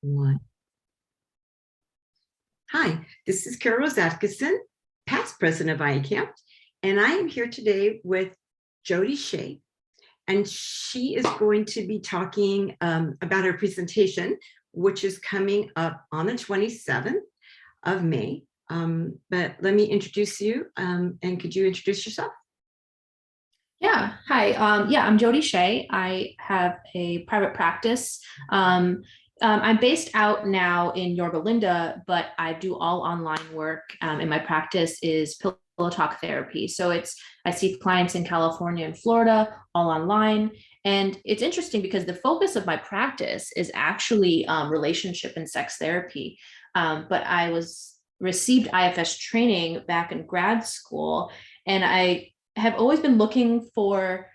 One. Hi, this is Carol Rose Atkinson, past president of IE-Camft, and I am here today with Jodie Shea, and she is going to be talking about her presentation, which is coming up on the 27th of May. But let me introduce you, and could you introduce yourself? Yeah. Hi. I'm Jodie Shea. I have a private practice. I'm based out now in Yorba Linda, but I do all online work. And my practice is pillow talk therapy. So I see clients in California and Florida all online. And it's interesting because the focus of my practice is actually relationship and sex therapy. But I received IFS training back in grad school, and I have always been looking for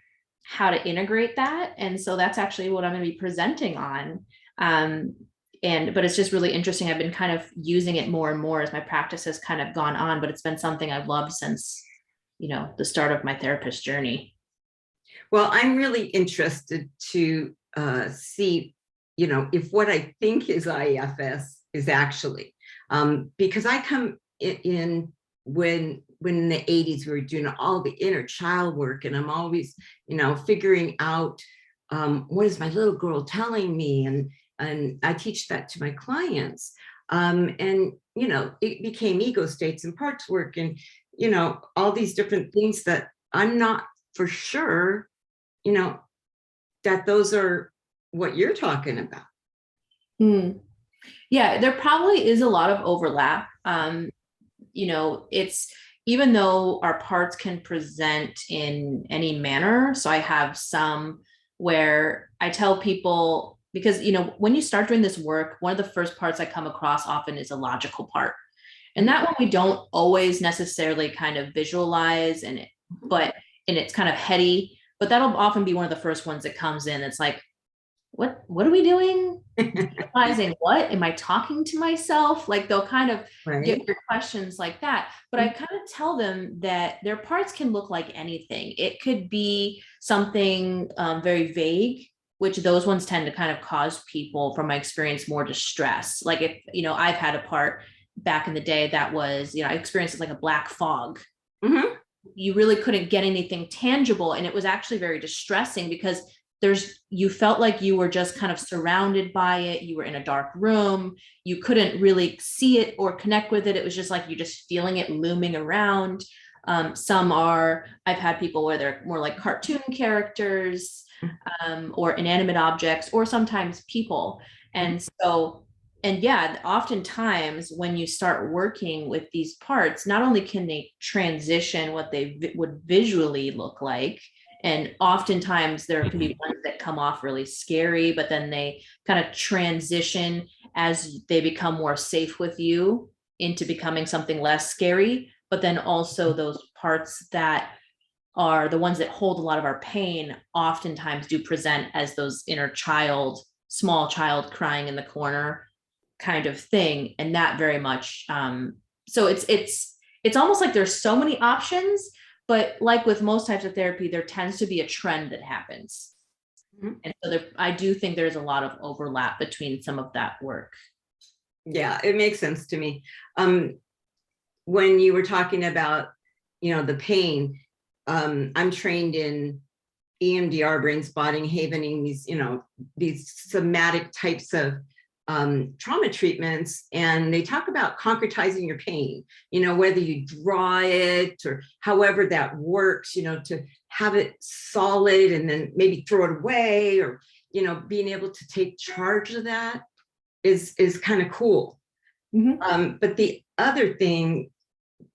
how to integrate that. And so that's actually what I'm going to be presenting on. But it's just really interesting. I've been kind of using it more and more as my practice has kind of gone on, but it's been something I've loved since, the start of my therapist journey. Well, I'm really interested to see, if what I think is IFS is actually, because I come in when in the 80s we were doing all the inner child work, and I'm always figuring out what is my little girl telling me, and I teach that to my clients, and it became ego states and parts work, and all these different things that I'm not for sure that those are what you're talking about. Yeah, there probably is a lot of overlap. It's, even though our parts can present in any manner. So I have some where I tell people, because, when you start doing this work, one of the first parts I come across often is a logical part. And that one we don't always necessarily kind of visualize, and it's kind of heady, but that'll often be one of the first ones that comes in. It's like, what are we doing? Realizing, what am I talking to myself? Like, they'll kind of get your questions like that. But I kind of tell them that their parts can look like anything. It could be something very vague, which those ones tend to kind of cause people, from my experience, more distress. Like, if I've had a part back in the day that was, I experienced it like a black fog. Mm-hmm. You really couldn't get anything tangible, and it was actually very distressing because you felt like you were just kind of surrounded by it. You were in a dark room. You couldn't really see it or connect with it. It was just like you're just feeling it looming around. I've had people where they're more like cartoon characters, or inanimate objects, or sometimes people. And yeah, oftentimes when you start working with these parts, not only can they transition what they would visually look like, and oftentimes there can be ones that come off really scary, but then they kind of transition as they become more safe with you into becoming something less scary. But then also those parts that are the ones that hold a lot of our pain oftentimes do present as those inner child, small child crying in the corner kind of thing. And that very much, so it's almost like there's so many options. But like with most types of therapy, there tends to be a trend that happens. Mm-hmm. And so I do think there's a lot of overlap between some of that work. Yeah, it makes sense to me. When you were talking about, the pain, I'm trained in EMDR, brain spotting, havening, these somatic types of trauma treatments, and they talk about concretizing your pain, whether you draw it or however that works, to have it solid and then maybe throw it away, or being able to take charge of that is kind of cool. Mm-hmm. But the other thing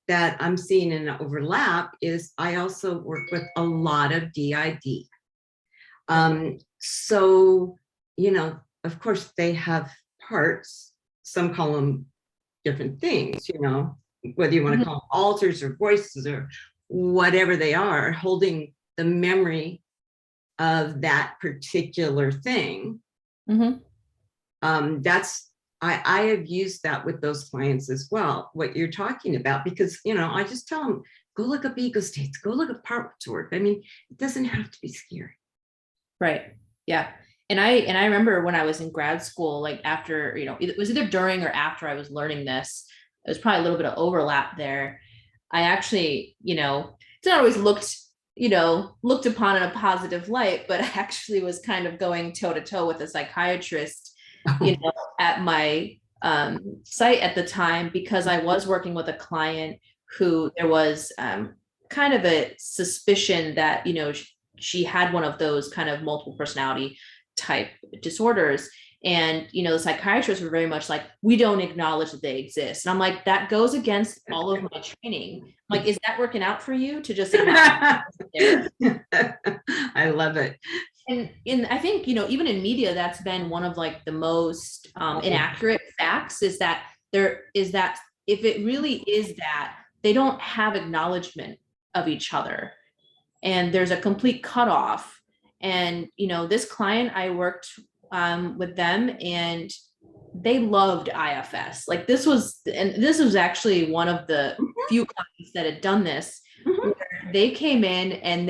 that I'm seeing in an overlap is I also work with a lot of DID. So of course, they have parts. Some call them different things, whether you want to call them alters or voices or whatever they are, holding the memory of that particular thing. Mm-hmm. I have used that with those clients as well, what you're talking about, because, I just tell them, go look up ego states, go look up parts work. I mean, it doesn't have to be scary. Right. Yeah. And I remember when I was in grad school, like after, it was either during or after I was learning this, it was probably a little bit of overlap there. I actually, it's not always looked upon in a positive light, but I actually was kind of going toe to toe with a psychiatrist, at my site at the time, because I was working with a client who there was kind of a suspicion that, she had one of those kind of multiple personality type disorders. And, the psychiatrists were very much like, we don't acknowledge that they exist. And I'm like, that goes against all of my training. Like, is that working out for you to just there? I love it. And I think, even in media, that's been one of like the most inaccurate facts, is that if it really is that, they don't have acknowledgement of each other. And there's a complete cutoff. And, this client, I worked with them, and they loved IFS. Like this was actually one of the few clients that had done this. They came in and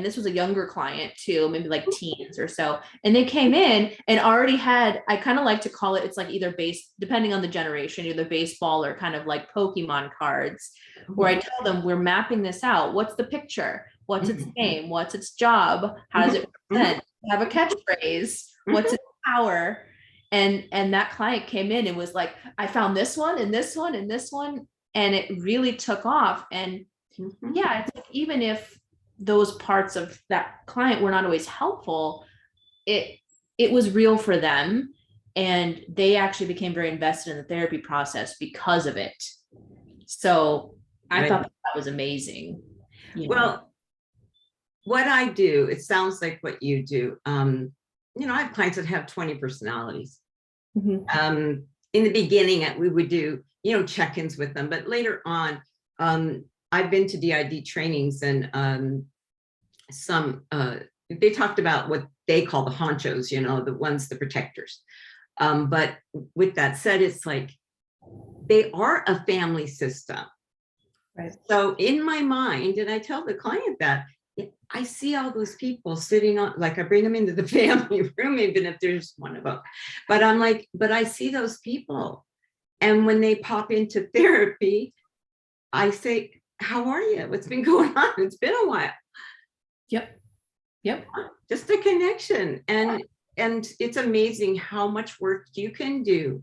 this was a younger client too, maybe like teens or so. And they came in and already had, I kind of like to call it, it's like either depending on the generation, either baseball or kind of like Pokemon cards, where I tell them, we're mapping this out. What's the picture? What's its name? What's its job? How does it present? Have a catchphrase? What's its power? And that client came in and was like, I found this one and this one and this one. And it really took off. And yeah, it's like, even if those parts of that client were not always helpful, it was real for them. And they actually became very invested in the therapy process because of it. So I thought that was amazing. Well, what I do, it sounds like what you do. I have clients that have 20 personalities. In the beginning, we would do, check-ins with them, but later on, I've been to DID trainings, and they talked about what they call the honchos, the protectors. But with that said, it's like, they are a family system. Right. So in my mind, and I tell the client that, I see all those people sitting on, like, I bring them into the family room, even if there's one of them. But I'm like, but I see those people. And when they pop into therapy, I say, how are you? What's been going on? It's been a while. Yep. Just a connection. And it's amazing how much work you can do.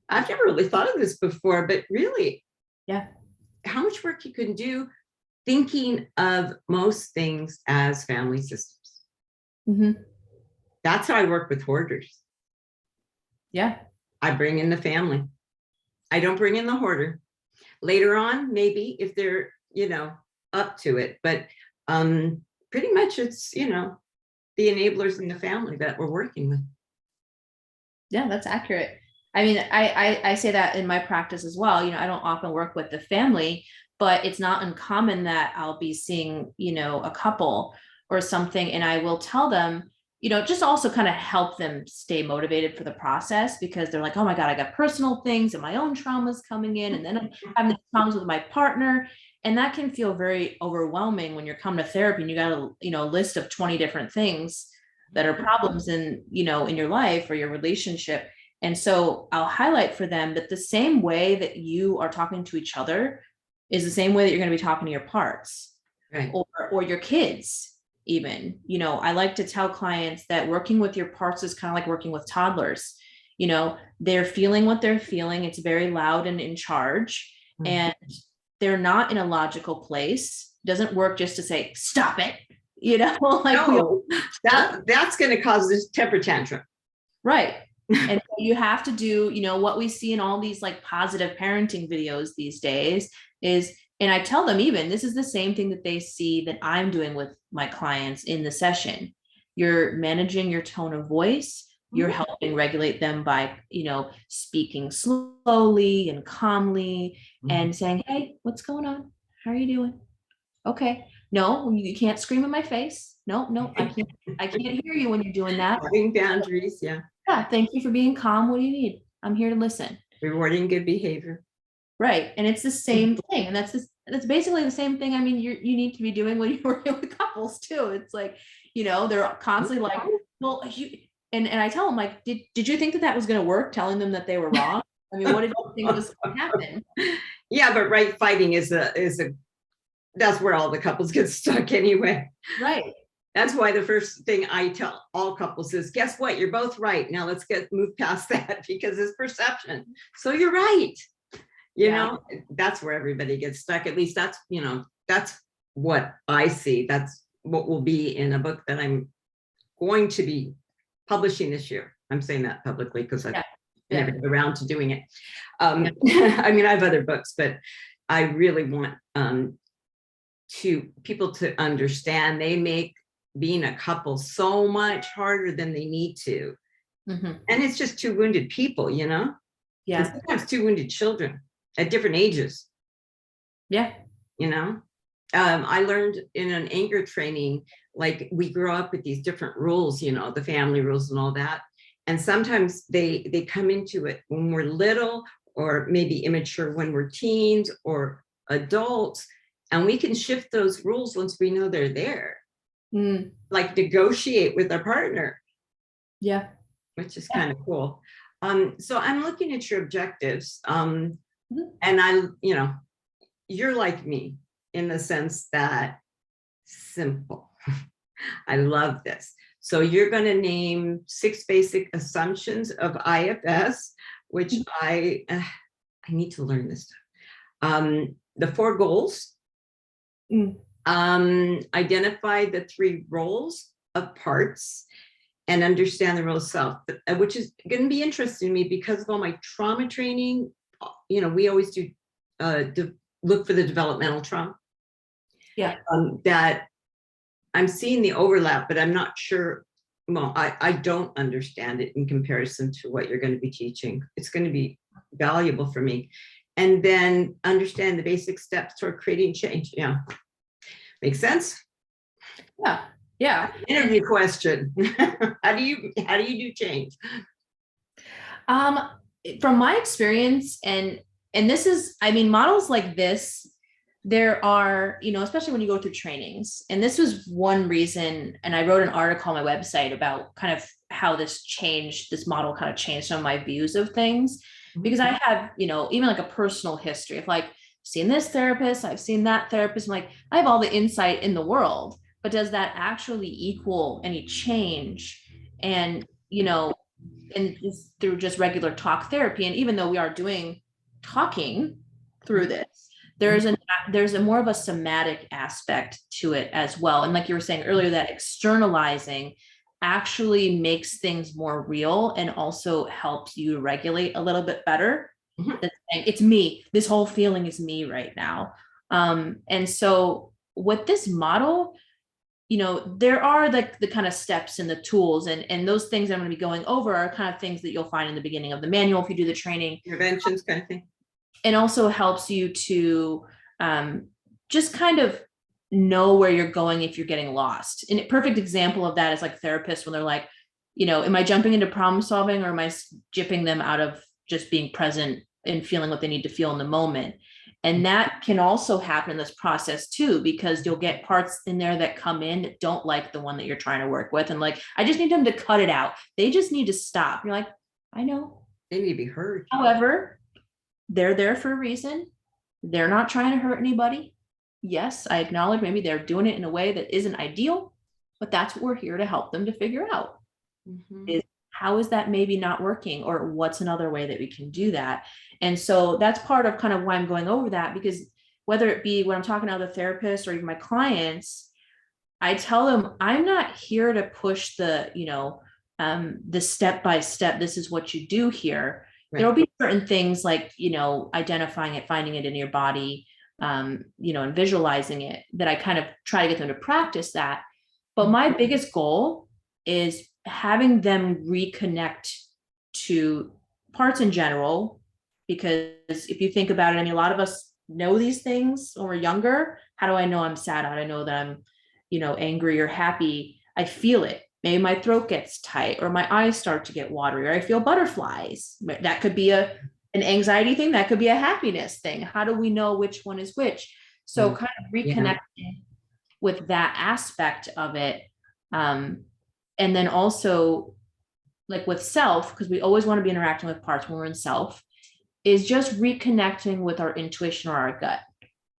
I've never really thought of this before, but really, how much work you can do thinking of most things as family systems. That's how I work with hoarders. Yeah. I bring in the family. I don't bring in the hoarder. Later on, maybe if they're, up to it, but pretty much it's, the enablers in the family that we're working with. Yeah, that's accurate. I mean, I say that in my practice as well. I don't often work with the family, but it's not uncommon that I'll be seeing, a couple or something, and I will tell them, just also kind of help them stay motivated for the process, because they're like, oh my God, I got personal things and my own traumas coming in, and then I'm having the problems with my partner. And that can feel very overwhelming when you're coming to therapy and you got a list of 20 different things that are problems in your life or your relationship. And so I'll highlight for them that the same way that you are talking to each other is the same way that you're going to be talking to your parts, right? Or your kids even. I like to tell clients that working with your parts is kind of like working with toddlers. They're feeling what they're feeling. It's very loud and in charge, and they're not in a logical place. It doesn't work just to say, stop it. Like, no, that's going to cause this temper tantrum. Right. And so you have to do, what we see in all these like positive parenting videos these days is, and I tell them, even this is the same thing that they see that I'm doing with my clients in the session. You're managing your tone of voice. You're helping regulate them by, speaking slowly and calmly and saying, hey, what's going on? How are you doing? Okay. No, you can't scream in my face. No, I can't hear you when you're doing that. Having boundaries. Yeah. Thank you for being calm. What do you need? I'm here to listen. Rewarding good behavior. Right. And it's the same thing. And that's basically the same thing. I mean, you need to be doing when you're working with couples too. It's like, they're constantly like, well, And I tell them, like, did you think that that was going to work? Telling them that they were wrong. I mean, what did you think was going to happen? Yeah, but right fighting is a that's where all the couples get stuck anyway. Right. That's why the first thing I tell all couples is, guess what? You're both right. Now let's move past that, because it's perception. So you're right. You know, that's where everybody gets stuck. At least that's, you know, that's what I see. That's what will be in a book that I'm going to be publishing this year. I'm saying that publicly because I've never got around to doing it. I mean, I have other books, but I really want people to understand they make being a couple so much harder than they need to. And it's just two wounded people, you know? And sometimes two wounded children at different ages. You know? I learned in an anger training, like we grow up with these different rules, you know, the family rules and all that. And sometimes they come into it when we're little, or maybe immature when we're teens or adults. And we can shift those rules once we know they're there. Like negotiate with our partner. Which is kind of cool. So I'm looking at your objectives. And you know, you're like me in the sense that simple. I love this. So you're going to name 6 basic assumptions of IFS, which I need to learn this stuff. The 4 goals. Identify the 3 roles of parts and understand the role of self, which is going to be interesting to me because of all my trauma training. You know, we always do look for the developmental trauma. That I'm seeing the overlap, but I'm not sure. Well, I don't understand it in comparison to what you're going to be teaching. It's going to be valuable for me. And then understand the basic steps toward creating change. Yeah. Makes sense? Interview question. How do you do change? From my experience, and this is, I mean, models like this, there are, you know, especially when you go through trainings, and this was one reason, and I wrote an article on my website about kind of how this model kind of changed some of my views of things, because I have, you know, even like a personal history of like, seen this therapist, I've seen that therapist. I'm like, I have all the insight in the world, but does that actually equal any change? And, you know, and just through just regular talk therapy, and even though we are doing talking through this, there's a more of a somatic aspect to it as well. And like you were saying earlier, that externalizing actually makes things more real and also helps you regulate a little bit better. It's me. This whole feeling is me right now. And so with this model, you know, there are like the kind of steps and the tools, and those things I'm going to be going over are kind of things that you'll find in the beginning of the manual if you do the training. Interventions kind of thing. And also helps you to just kind of know where you're going if you're getting lost. And a perfect example of that is like therapists when they're like, you know, am I jumping into problem solving, or am I jipping them out of just being present and feeling what they need to feel in the moment? And that can also happen in this process too, because you'll get parts in there that come in that don't like the one that you're trying to work with. And like, I just need them to cut it out. They just need to stop. You're like, I know. They need to be heard. However, they're there for a reason. They're not trying to hurt anybody. Yes, I acknowledge maybe they're doing it in a way that isn't ideal, but that's what we're here to help them to figure out. Is how is that maybe not working, or what's another way that we can do that? And so that's part of kind of why I'm going over that, because whether it be when I'm talking to other therapists or even my clients, I tell them I'm not here to push the, you know, the step-by-step, this is what you do here. There'll be certain things like, you know, identifying it, finding it in your body, you know, and visualizing it, that I kind of try to get them to practice that. But my biggest goal is having them reconnect to parts in general, because if you think about it, I mean, a lot of us know these things when we're younger. How do I know I'm sad? How do I know that I'm, you know, angry or happy? I feel it. Maybe my throat gets tight, or my eyes start to get watery, or I feel butterflies. That could be an anxiety thing. That could be a happiness thing. How do we know which one is which? So kind of reconnecting with that aspect of it. And then also like with self, because we always want to be interacting with parts when we're in self, is just reconnecting with our intuition or our gut.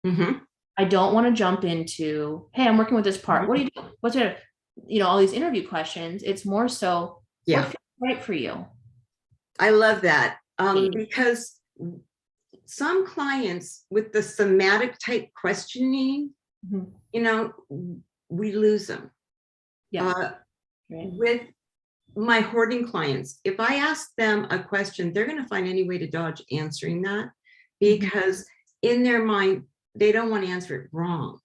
Mm-hmm. I don't want to jump into, hey, I'm working with this part. What do you do? What's it? All these interview questions. It's more so what Yeah, feels right for you. I love that. Because some clients with the somatic type questioning, we lose them. Yeah. Right. With my hoarding clients, if I ask them a question, they're going to find any way to dodge answering that, because in their mind, they don't want to answer it wrong,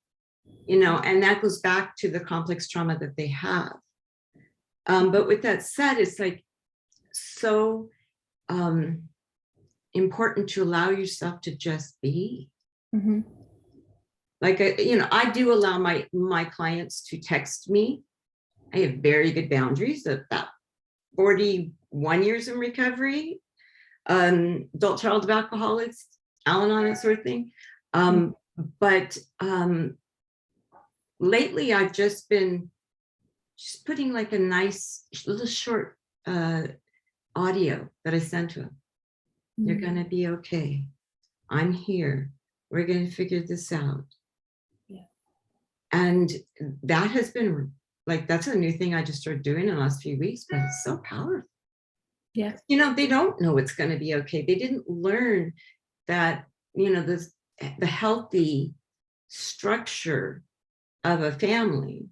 and that goes back to the complex trauma that they have. But with that said, it's like so important to allow yourself to just be. Like, I do allow my clients to text me. I have very good boundaries of that. 41 years in recovery, adult child of alcoholics, Al-Anon, that sort of thing. But lately I've just been putting like a nice little short audio that I sent to him. You're gonna be okay. I'm here. We're gonna figure this out. Yeah. And that has been like, that's a new thing I just started doing in the last few weeks, but it's so powerful. Yeah. They don't know it's going to be okay. They didn't learn that, the healthy structure of a family.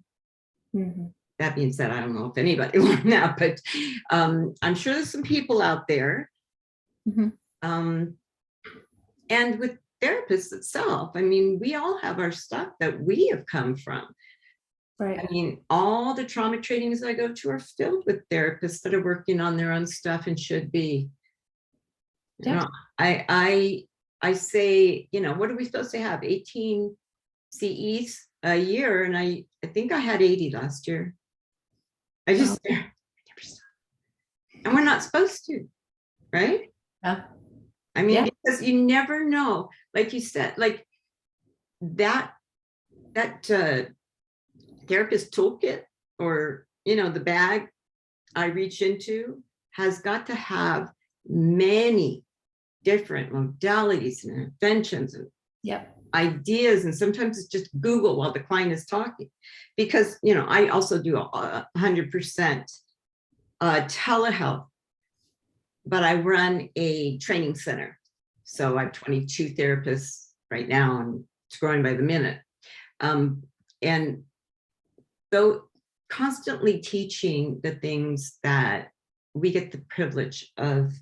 That being said, I don't know if anybody learned that, but I'm sure there's some people out there. And with therapists itself, I mean, we all have our stuff that we have come from. Right. I mean, all the trauma trainings I go to are filled with therapists that are working on their own stuff and should be. Yeah. I say, what are we supposed to have? 18 CEs a year, and I think I had 80 last year. I just never stopped. And we're not supposed to, right? Yeah. I mean, because you never know, like you said, like that therapist toolkit, or the bag I reach into has got to have many different modalities and interventions and ideas, and sometimes it's just Google while the client is talking, because I also do 100% telehealth, but I run a training center, so I have 22 therapists right now, and it's growing by the minute. And though constantly teaching the things that we get the privilege of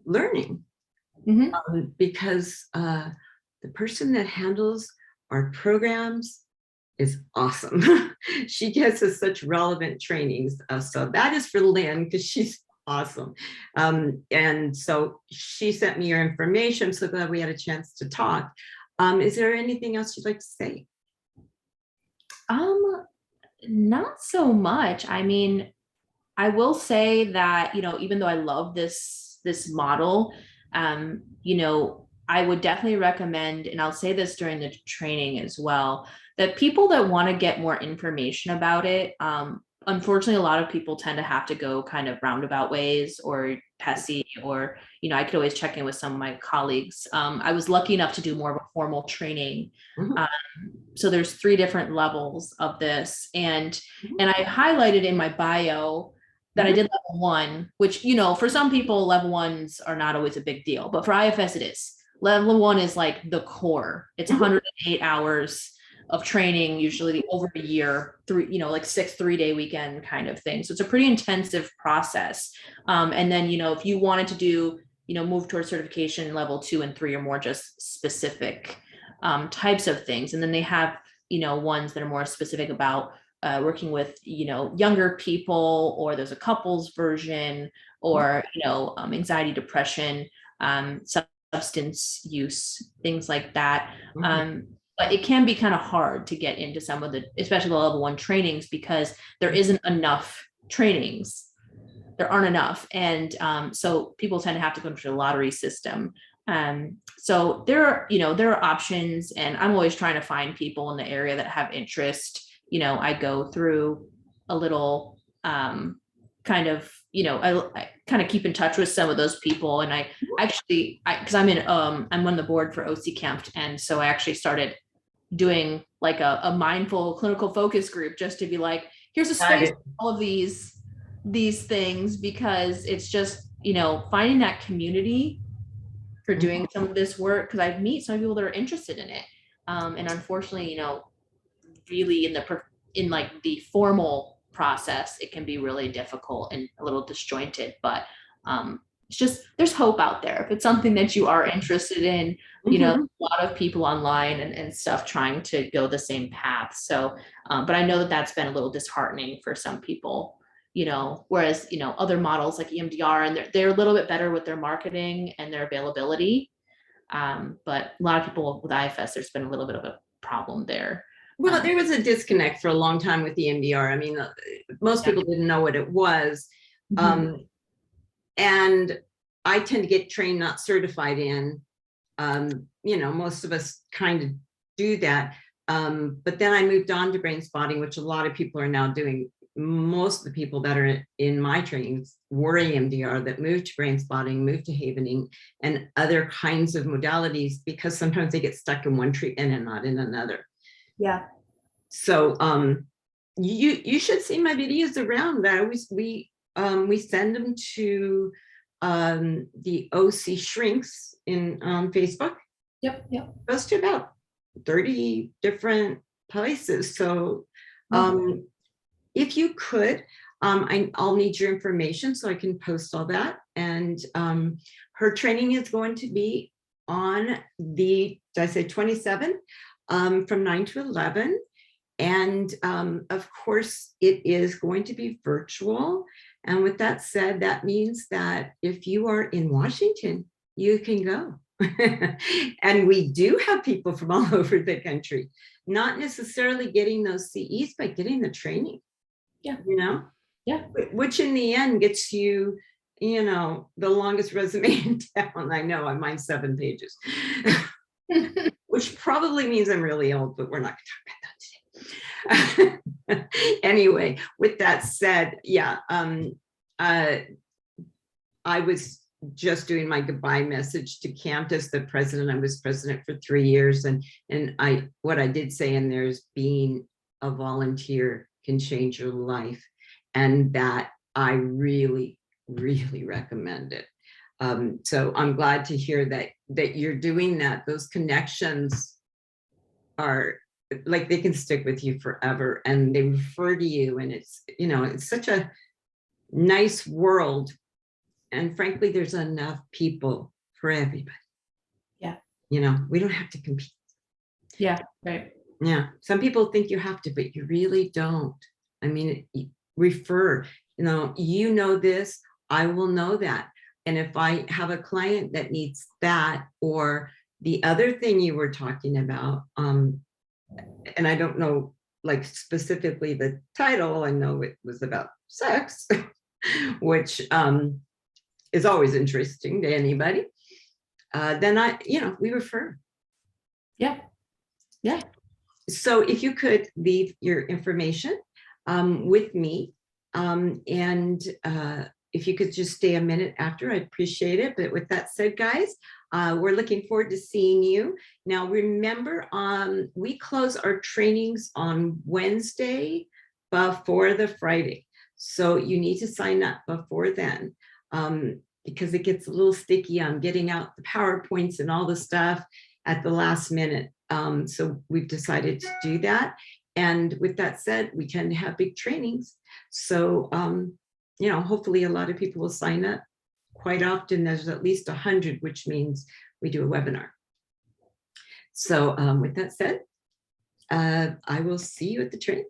learning, because the person that handles our programs is awesome. She gives us such relevant trainings. So that is for Lynn, because she's awesome. And so she sent me your information. So glad we had a chance to talk. Is there anything else you'd like to say? Not so much. I mean, I will say that, even though I love this model, I would definitely recommend, and I'll say this during the training as well, that people that want to get more information about it, unfortunately, a lot of people tend to have to go kind of roundabout ways or PESI, or, I could always check in with some of my colleagues. I was lucky enough to do more of a formal training. So there's 3 different levels of this. And I highlighted in my bio that I did level 1, which, for some people, level 1s are not always a big deal, but for IFS, it is. Level 1 is like the core. It's 108 hours of training, usually over a year, 6 3-day weekend kind of thing. So it's a pretty intensive process. And then, if you wanted to do, move towards certification, level 2 and 3 are more just specific types of things. And then they have, ones that are more specific about working with, younger people, or there's a couples version, or, anxiety, depression, substance use, things like that. But it can be kind of hard to get into some of the, especially the level 1 trainings, because there isn't enough trainings. There aren't enough. And so people tend to have to go through the lottery system. So there are options, and I'm always trying to find people in the area that have interest. I go through a little kind of, you know, I kind of keep in touch with some of those people. And I actually, because I'm on the board for IE-Camft. And so I actually started doing like a mindful clinical focus group just to be like, here's a space for all of these things, because it's just, you know, finding that community for doing some of this work, because I meet some people that are interested in it. And unfortunately, you know, really in like the formal process, it can be really difficult and a little disjointed, but it's just, there's hope out there. If it's something that you are interested in, you know, a lot of people online and stuff trying to go the same path. So, but I know that that's been a little disheartening for some people, you know, whereas, you know, other models like EMDR, and they're a little bit better with their marketing and their availability. But a lot of people with IFS, there's been a little bit of a problem there. Well, there was a disconnect for a long time with the EMDR. I mean, most people didn't know what it was. And I tend to get trained, not certified in. You know, most of us kind of do that. But then I moved on to brain spotting, which a lot of people are now doing. Most of the people that are in my trainings were EMDR that moved to brain spotting, moved to havening, and other kinds of modalities, because sometimes they get stuck in one treatment and not in another. Yeah. So you should see my videos around. We send them to the OC Shrinks in Facebook. Yep. Goes to about 30 different places. So if you could, I'll need your information so I can post all that. And her training is going to be on the, did I say 27th, from 9 to 11. And of course, it is going to be virtual. And with that said, that means that if you are in Washington, you can go. And we do have people from all over the country, not necessarily getting those CEs, but getting the training. Yeah. You know? Yeah. Which in the end gets you, you know, the longest resume in town. I know, mine's 7 pages. Which probably means I'm really old, but we're not going to talk about that today. Anyway, with that said, yeah, I was just doing my goodbye message to Camft as the president. I was president for 3 years, and what I did say in there is being a volunteer can change your life, and that I really, really recommend it. So I'm glad to hear that you're doing that. Those connections are like, they can stick with you forever, and they refer to you, and it's, you know, it's such a nice world. And frankly, there's enough people for everybody. Yeah. You know, we don't have to compete. Yeah, right. Yeah. Some people think you have to, but you really don't. I mean, refer, you know this, I will know that. And if I have a client that needs that, or the other thing you were talking about, and I don't know, like specifically the title, I know it was about sex, which is always interesting to anybody. Then we refer. Yeah. Yeah. So if you could leave your information with me, and if you could just stay a minute after, I'd appreciate it. But with that said, guys, we're looking forward to seeing you. Now, remember, we close our trainings on Wednesday before the Friday. So you need to sign up before then, because it gets a little sticky on getting out the PowerPoints and all the stuff at the last minute. So we've decided to do that. And with that said, we tend to have big trainings. So, hopefully a lot of people will sign up. Quite often there's at least 100, which means we do a webinar. So with that said, I will see you at the training.